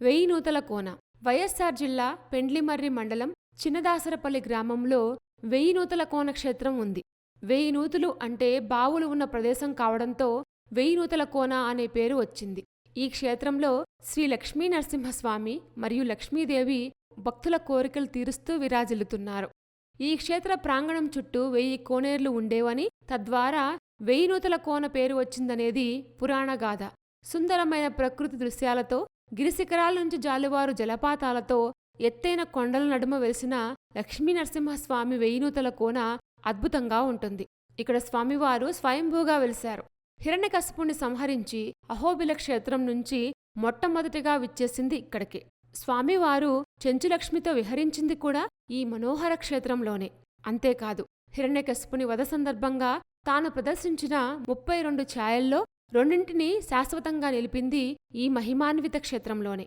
వెయ్యినూతల కోన వైఎస్సార్ జిల్లా పెండ్లిమర్రి మండలం చిన్నదాసరపల్లి గ్రామంలో వెయ్యినూతల కోన క్షేత్రం ఉంది. వెయ్యినూతులు అంటే బావులు ఉన్న ప్రదేశం కావడంతో వెయ్యినూతల కోన అనే పేరు వచ్చింది. ఈ క్షేత్రంలో శ్రీ లక్ష్మీ నరసింహస్వామి మరియు లక్ష్మీదేవి భక్తుల కోరికలు తీరుస్తూ విరాజిల్లుతున్నారు. ఈ క్షేత్ర ప్రాంగణం చుట్టూ 1000 కోనేర్లు ఉండేవని, తద్వారా వెయ్యినూతల కోన పేరు వచ్చిందనేది పురాణగాథ. సుందరమైన ప్రకృతి దృశ్యాలతో, గిరిశిఖరాల నుంచి జాలువారు జలపాతాలతో, ఎత్తైన కొండల నడుమ వెలిసిన లక్ష్మీనరసింహస్వామి వెయ్యినూతల కోన అద్భుతంగా ఉంటుంది. ఇక్కడ స్వామివారు స్వయంభూగా వెలిశారు. హిరణ్యకశిపుణ్ణి సంహరించి అహోబిల క్షేత్రం నుంచి మొట్టమొదటిగా విచ్చేసింది ఇక్కడికి. స్వామివారు చెంచులక్ష్మితో విహరించింది కూడా ఈ మనోహర క్షేత్రంలోనే. అంతేకాదు, హిరణ్యకశిపుని వధ సందర్భంగా తాను ప్రదర్శించిన 32 ఛాయల్లో 2 శాశ్వతంగా నిలిపింది ఈ మహిమాన్విత క్షేత్రంలోనే.